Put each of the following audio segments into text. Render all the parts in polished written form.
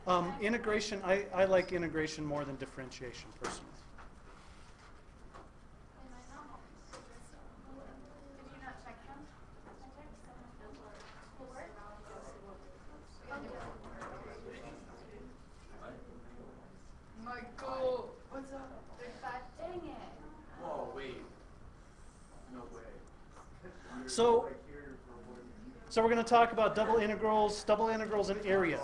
Integration, I like integration more than differentiation, personally. Michael! What's up? Big fat dang it! Whoa, wait. No way. So we're going to talk about double integrals and area.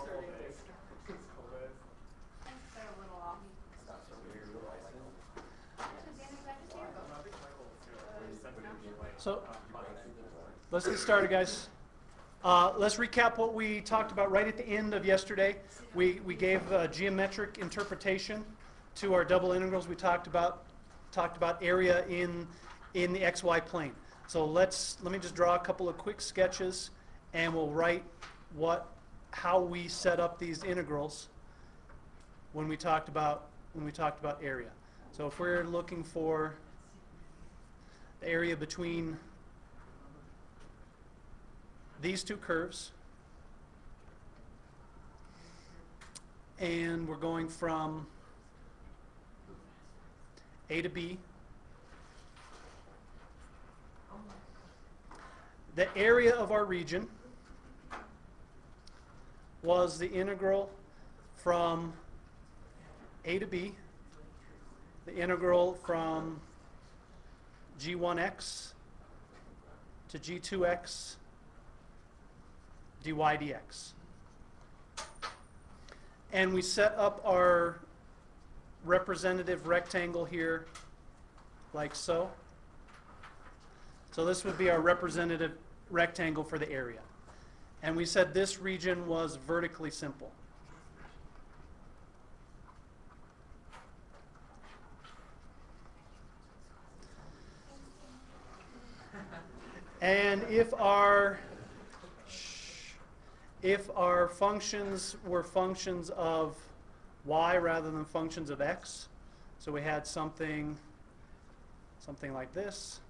So let's get started, guys. Let's recap what we talked about right at the end of yesterday. We gave a geometric interpretation to our double integrals. We talked about area in the XY plane. So let me just draw a couple of quick sketches, and we'll write how we set up these integrals when we talked about area. So if we're looking for the area between these two curves, and we're going from A to B, the area of our region was the integral from A to B, the integral from g1x to g2x dy dx. And we set up our representative rectangle here like so. So this would be our representative rectangle for the area. And we said this region was vertically simple. And if our functions were functions of y rather than functions of x, so we had something like this.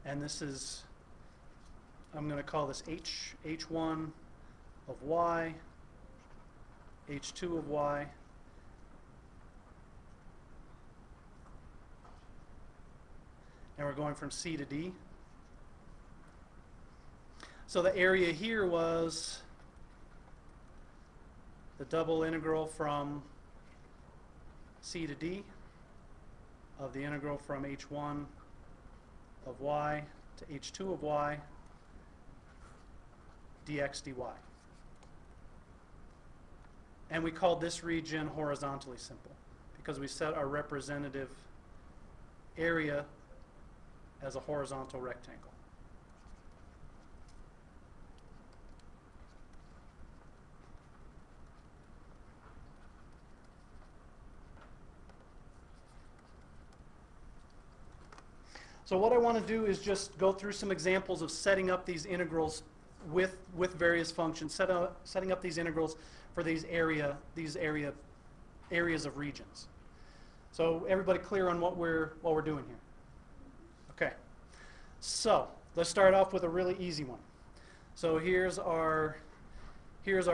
And this is, I'm going to call this h1 of y, h2 of y, and we're going from C to D. So the area here was the double integral from C to D of the integral from h1 of y to h2 of y dx dy. And we called this region horizontally simple because we set our representative area as a horizontal rectangle. So what I want to do is just go through some examples of setting up these integrals with various functions, setting up these integrals for these areas of regions. So everybody clear on what we're doing here? Okay. So let's start off with a really easy one. So here's our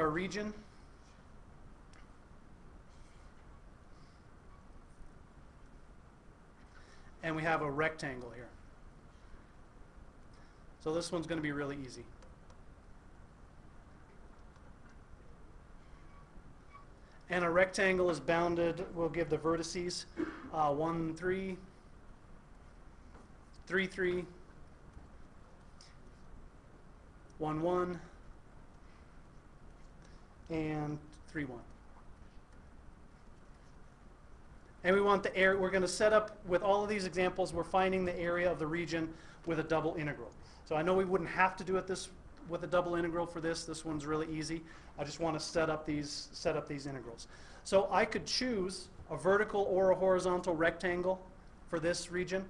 region. And we have a rectangle here. So this one's going to be really easy. And a rectangle is bounded, we'll give the vertices 1, 3, 3, 3, 1, 1, and 3, 1. And we want the area, we're going to set up, with all of these examples, we're finding the area of the region with a double integral. So I know we wouldn't have to do it with a double integral for this. This one's really easy. I just want to set up these integrals. So I could choose a vertical or a horizontal rectangle for this region.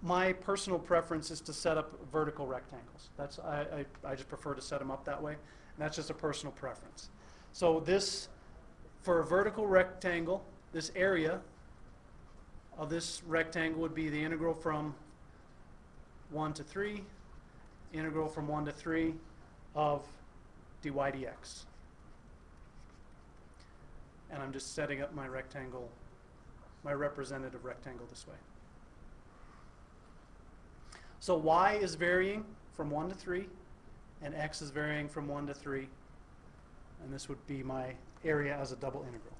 My personal preference is to set up vertical rectangles. I just prefer to set them up that way. And that's just a personal preference. So this, for a vertical rectangle, this area of this rectangle would be the integral from 1 to 3 integral from 1 to 3 of dy dx. And I'm just setting up my rectangle, my representative rectangle this way. So y is varying from 1 to 3, and x is varying from 1 to 3. And this would be my area as a double integral.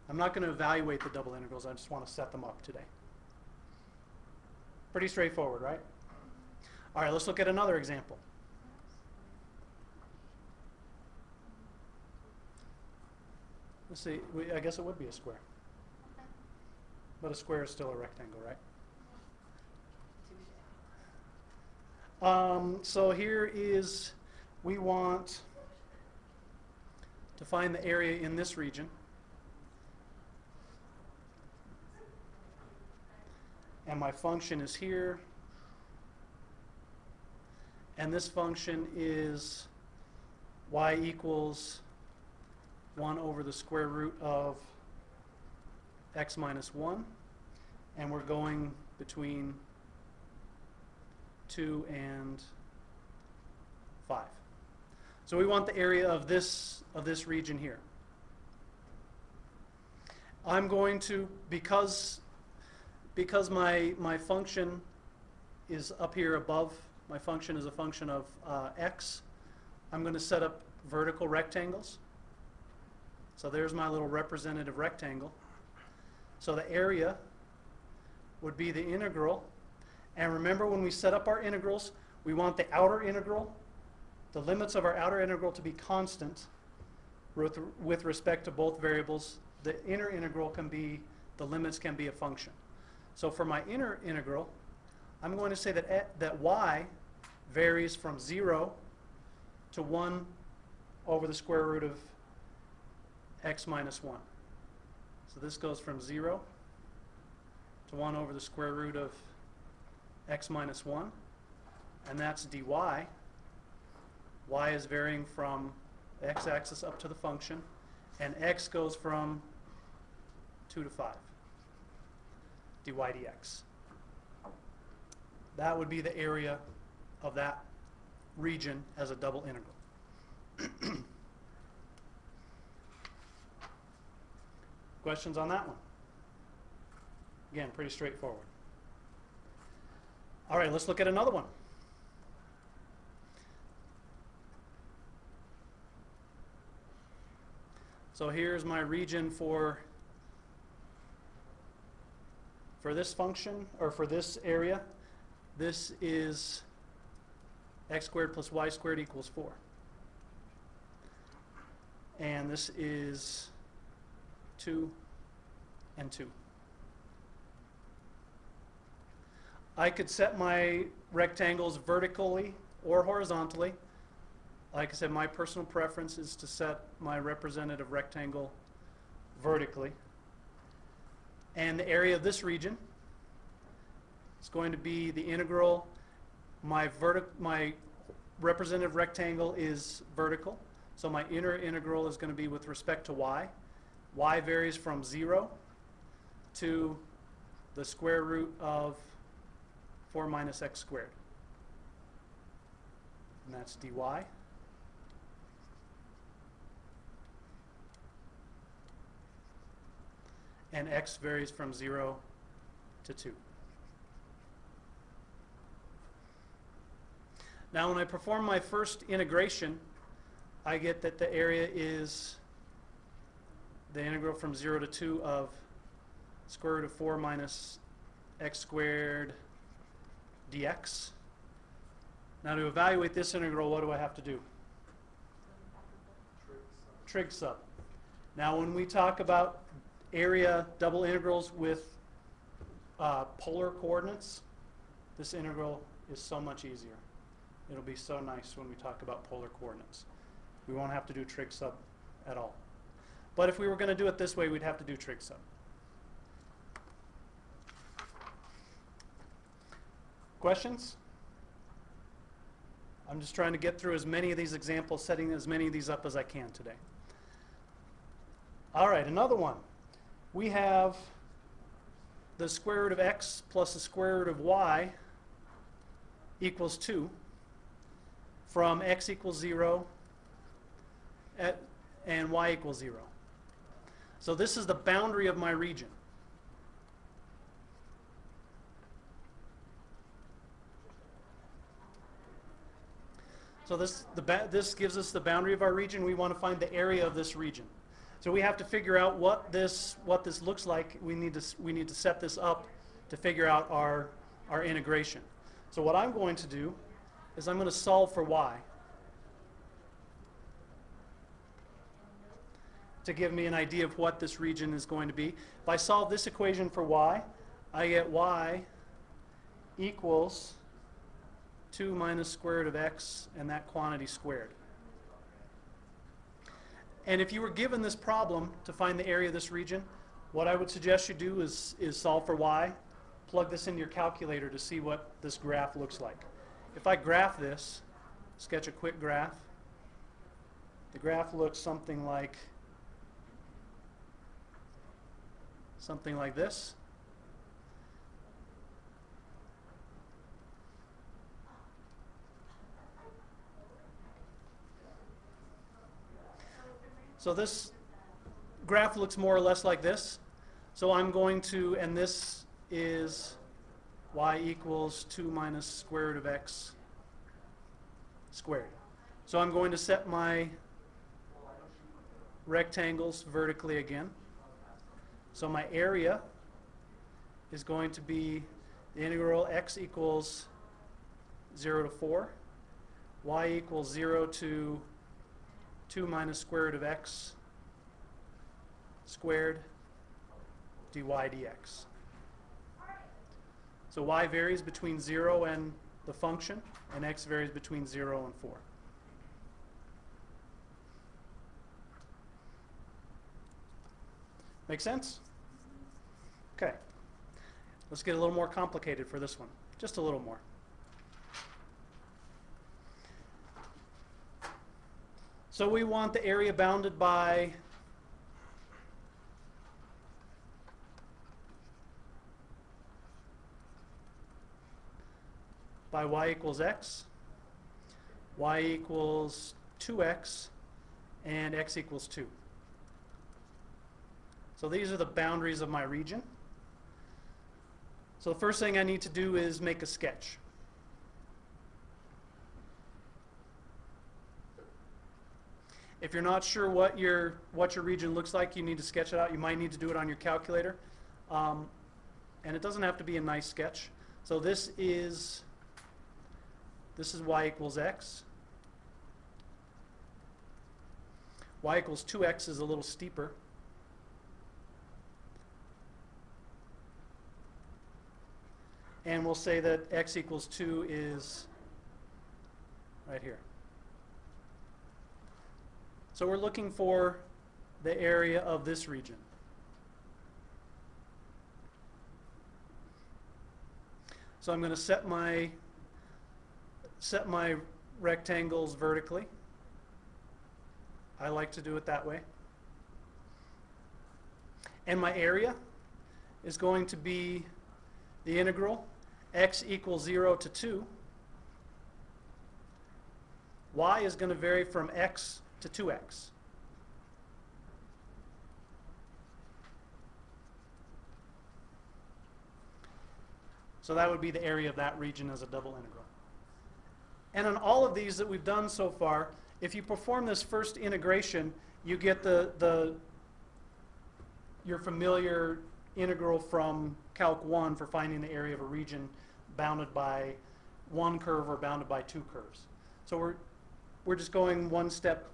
I'm not going to evaluate the double integrals, I just want to set them up today. Pretty straightforward, right? All right, let's look at another example. Let's see, I guess it would be a square. But a square is still a rectangle, right? So here is, we want to find the area in this region. And my function is here. And this function is y equals 1 over the square root of x minus 1. And we're going between 2 and 5. So we want the area of this region here. I'm going to, because my function is up here above, my function is a function of x, I'm going to set up vertical rectangles. So there's my little representative rectangle. So the area would be the integral. And remember, when we set up our integrals, we want the outer integral, the limits of our outer integral, to be constant with respect to both variables. The inner integral can be, the limits can be a function. So for my inner integral, I'm going to say that y varies from 0 to 1 over the square root of x minus 1. So this goes from 0 to 1 over the square root of x minus 1, and that's dy. Y is varying from the x-axis up to the function, and x goes from 2 to 5, dy dx. That would be the area of that region as a double integral. Questions on that one? Again, pretty straightforward. All right, let's look at another one. So here's my region for this function, or for this area. This is x squared plus y squared equals 4. And this is 2 and 2. I could set my rectangles vertically or horizontally. Like I said, my personal preference is to set my representative rectangle vertically. And the area of this region is going to be the integral. My representative rectangle is vertical, so my inner integral is going to be with respect to y. Y varies from 0 to the square root of 4 minus x squared. And that's dy. And x varies from 0 to 2. Now when I perform my first integration, I get that the area is the integral from 0 to 2 of square root of 4 minus x squared dx. Now to evaluate this integral, what do I have to do? Trig sub. Now when we talk about area double integrals with polar coordinates, this integral is so much easier. It'll be so nice when we talk about polar coordinates. We won't have to do trig sub at all. But if we were going to do it this way, we'd have to do trig sub. Questions? I'm just trying to get through as many of these examples, setting as many of these up as I can today. All right, another one. We have the square root of x plus the square root of y equals 2. from x equals 0 and y equals 0. So this is the boundary of my region. So this gives us the boundary of our region. We want to find the area of this region. So we have to figure out what this looks like. We need to set this up to figure out our integration. So what I'm going to do is I'm going to solve for y to give me an idea of what this region is going to be. If I solve this equation for y, I get y equals 2 minus square root of x and that quantity squared. And if you were given this problem to find the area of this region, what I would suggest you do is solve for y, plug this into your calculator to see what this graph looks like. If I graph this, sketch a quick graph, the graph looks something like this. So this graph looks more or less like this. So I'm going to, and this is y equals 2 minus square root of x squared. So I'm going to set my rectangles vertically again. So my area is going to be the integral x equals 0 to 4, y equals 0 to 2 minus square root of x squared dy dx. So y varies between 0 and the function, and x varies between 0 and 4. Make sense? Okay. Let's get a little more complicated for this one. Just a little more. So we want the area bounded by y equals x, y equals 2x, and x equals 2. So these are the boundaries of my region. So the first thing I need to do is make a sketch. If you're not sure what your region looks like, you need to sketch it out. You might need to do it on your calculator. And it doesn't have to be a nice sketch. So this is y equals x. Y equals 2x is a little steeper. And we'll say that x equals 2 is right here. So we're looking for the area of this region. So I'm going to set my rectangles vertically. I like to do it that way. And my area is going to be the integral x equals 0 to 2. Y is going to vary from x to 2x. So that would be the area of that region as a double integral. And on all of these that we've done so far, if you perform this first integration, you get your familiar integral from Calc 1 for finding the area of a region bounded by one curve or bounded by two curves. So we're just going one step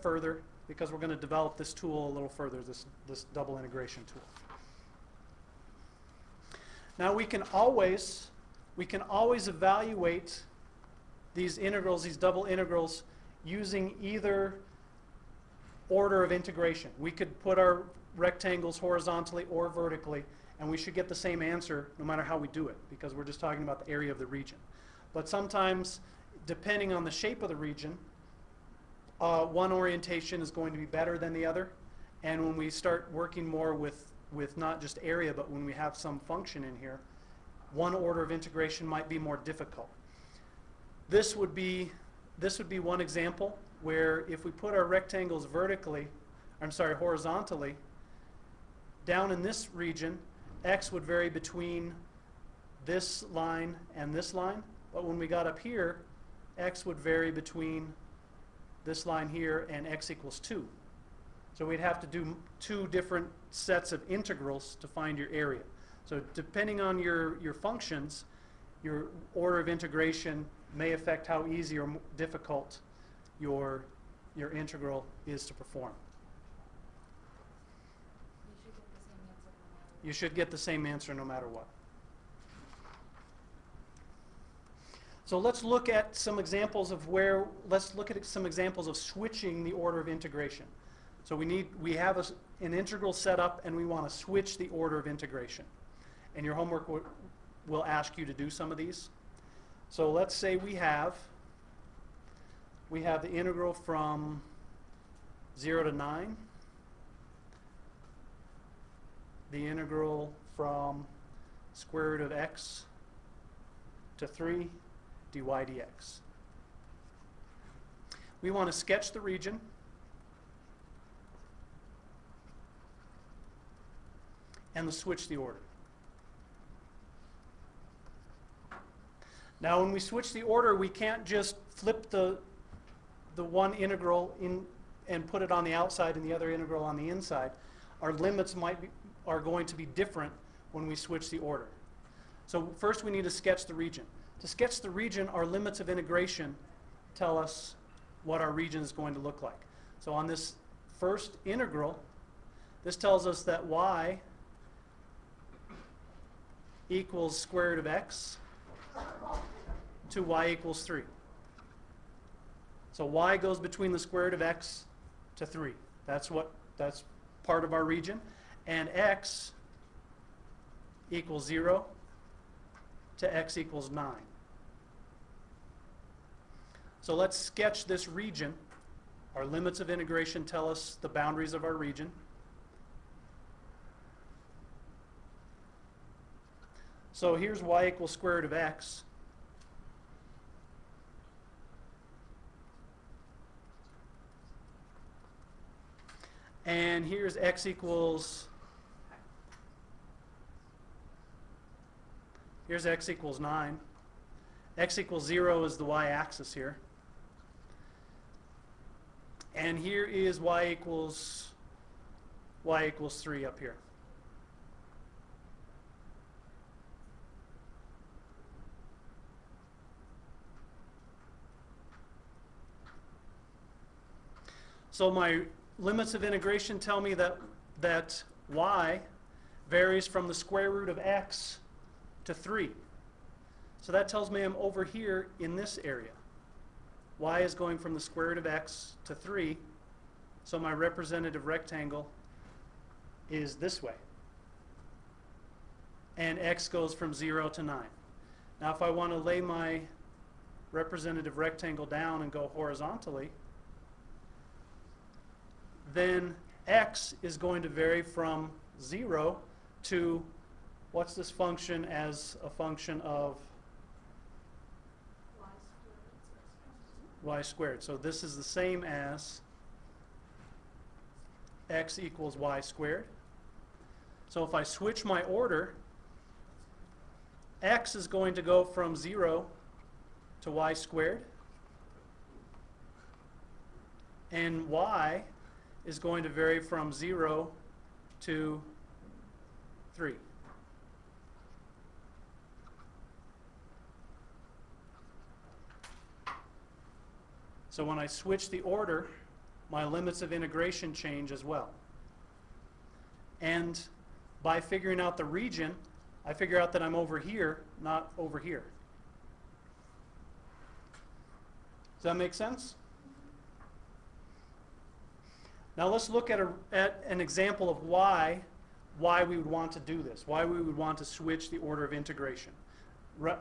further because we're going to develop this tool a little further, this double integration tool. Now we can always evaluate these integrals, these double integrals, using either order of integration. We could put our rectangles horizontally or vertically, and we should get the same answer no matter how we do it, because we're just talking about the area of the region. But sometimes, depending on the shape of the region, one orientation is going to be better than the other. And when we start working more with not just area, but when we have some function in here, one order of integration might be more difficult. this would be one example where if we put our rectangles horizontally, down in this region, x would vary between this line and this line, but when we got up here, x would vary between this line here and x equals 2. So we'd have to do two different sets of integrals to find your area. So depending on your functions, your order of integration may affect how easy or difficult your integral is to perform. You should get the same answer no matter what. So let's look at some examples of some examples of switching the order of integration. So we have an integral set up and we want to switch the order of integration. And your homework will ask you to do some of these. So let's say we have the integral from 0 to 9, the integral from square root of x to 3 dy dx. We want to sketch the region. And switch the order. Now when we switch the order, we can't just flip the one integral in and put it on the outside and the other integral on the inside. Our limits are going to be different when we switch the order. So first we need to sketch the region. To sketch the region, our limits of integration tell us what our region is going to look like. So on this first integral, this tells us that y equals square root of x to y equals 3. So y goes between the square root of x to 3. That's part of our region. And x equals 0 to x equals 9. So let's sketch this region. Our limits of integration tell us the boundaries of our region. So here's y equals square root of x. And here's x equals 9. X equals 0 is the y-axis here. And here is y equals 3 up here. So my limits of integration tell me that y varies from the square root of x to 3. So that tells me I'm over here in this area. Y is going from the square root of x to 3. So my representative rectangle is this way. And x goes from 0 to 9. Now if I want to lay my representative rectangle down and go horizontally, then x is going to vary from 0 to, what's this function as a function of y squared. So this is the same as x equals y squared. So if I switch my order, x is going to go from 0 to y squared, and y is going to vary from 0 to 3. So when I switch the order, my limits of integration change as well. And by figuring out the region, I figure out that I'm over here, not over here. Does that make sense? Now let's look at an example of why we would want to do this, why we would want to switch the order of integration,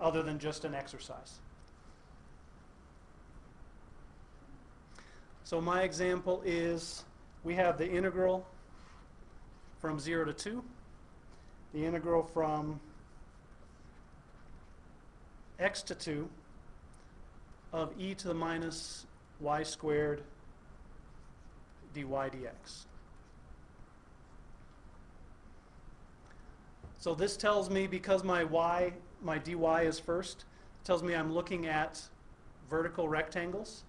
other than just an exercise. So my example is, we have the integral from 0 to 2, the integral from x to 2, of e to the minus y squared dy dx. So this tells me, because my dy is first, tells me I'm looking at vertical rectangles.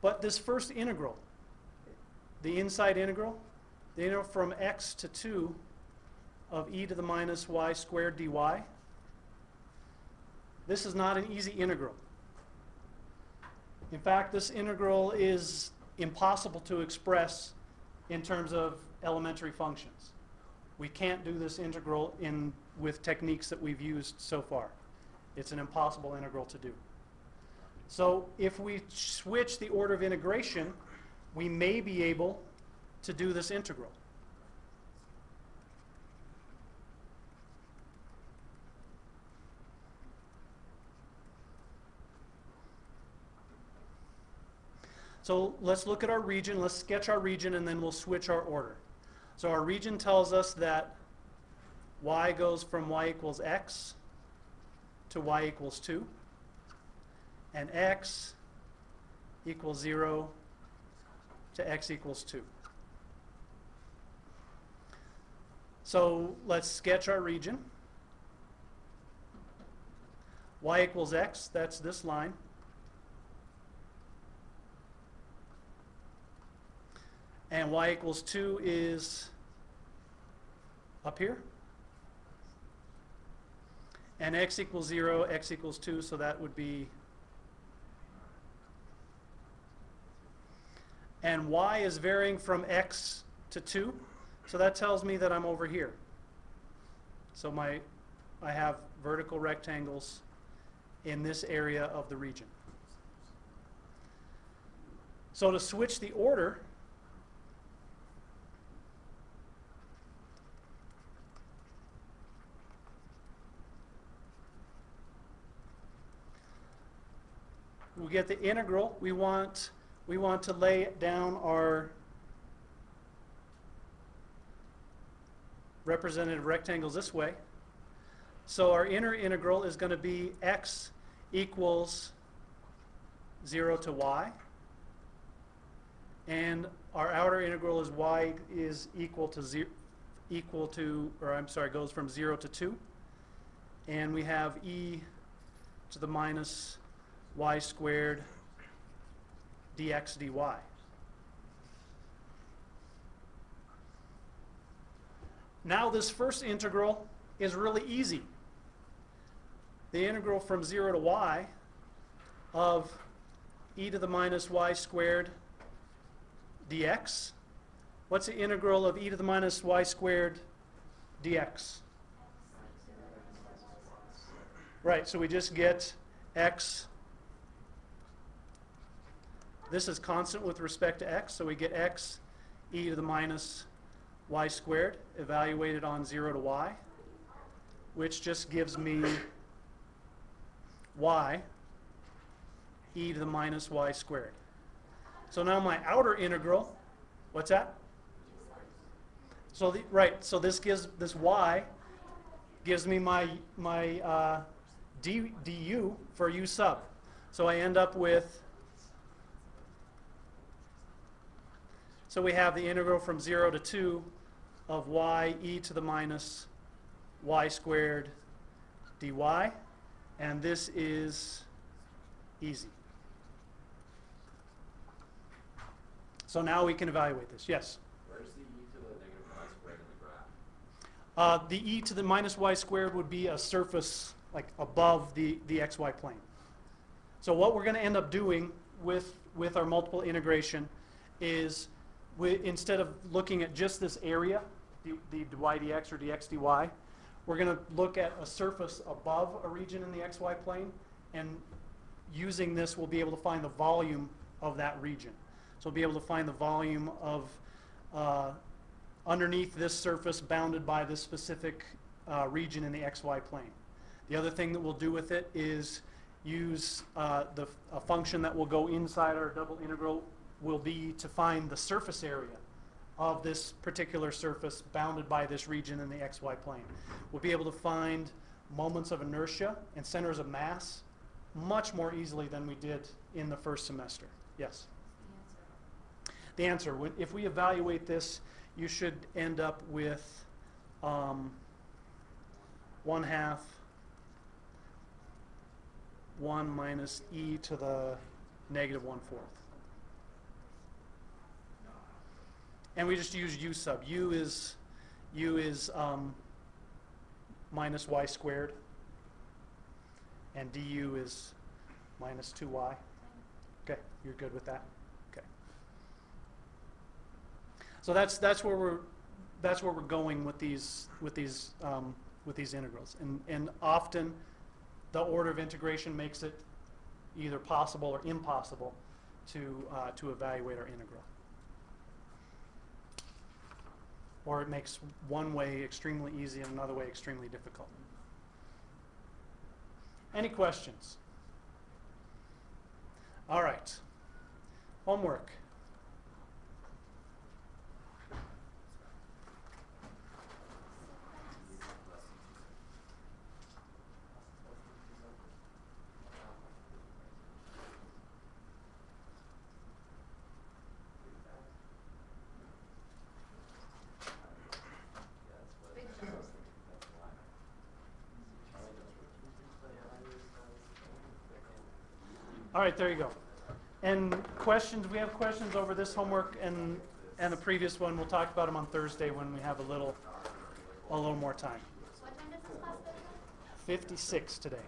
But this first integral, the inside integral, the integral from x to 2 of e to the minus y squared dy, this is not an easy integral. In fact, this integral is impossible to express in terms of elementary functions. We can't do this integral with techniques that we've used so far. It's an impossible integral to do. So if we switch the order of integration, we may be able to do this integral. So let's look at our region. Let's sketch our region, and then we'll switch our order. So our region tells us that y goes from y equals x to y equals 2, and x equals 0 to x equals 2. So let's sketch our region. Y equals x, that's this line. And y equals 2 is up here. And x equals 0, x equals 2, so that would be. And y is varying from x to 2, so that tells me that I'm over here. So I have vertical rectangles in this area of the region. So to switch the order, we get the integral. We want to lay down our representative rectangles this way. So our inner integral is going to be x equals 0 to y. And our outer integral is y is equal to, goes from 0 to 2. And we have e to the minus y squared dx dy. Now this first integral is really easy. The integral from 0 to y of e to the minus y squared dx. What's the integral of e to the minus y squared dx? Right, so we just get x. This is constant with respect to x, so we get x e to the minus y squared evaluated on 0 to y, which just gives me y e to the minus y squared. So now my outer integral, what's that? So so this y gives me my du for u sub. So I end up with. So we have the integral from 0 to 2 of y e to the minus y squared dy, and this is easy. So now we can evaluate this. Yes? Where's the e to the negative y squared in the graph? The e to the minus y squared would be a surface like above the xy plane. So what we're going to end up doing with our multiple integration is instead of looking at just this area, the dy dx or dx dy, we're going to look at a surface above a region in the xy plane, and using this we'll be able to find the volume of that region. So we'll be able to find the volume of underneath this surface bounded by this specific region in the xy plane. The other thing that we'll do with it is use a function that will go inside our double integral will be to find the surface area of this particular surface bounded by this region in the xy plane. We'll be able to find moments of inertia and centers of mass much more easily than we did in the first semester. Yes? The answer, if we evaluate this, you should end up with 1/2 1 minus e to the negative 1/4. And we just use u sub. U is minus y squared, and du is minus 2y. Okay, you're good with that? Okay. So that's where we're going with these integrals, and often the order of integration makes it either possible or impossible to evaluate our integral. Or it makes one way extremely easy and another way extremely difficult. Any questions? All right. Homework. All right, there you go. And questions, we have questions over this homework and the previous one. We'll talk about them on Thursday when we have a little more time. What time does this class start? 56 today.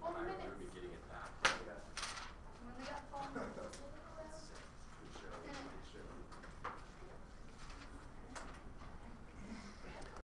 Oh, minutes.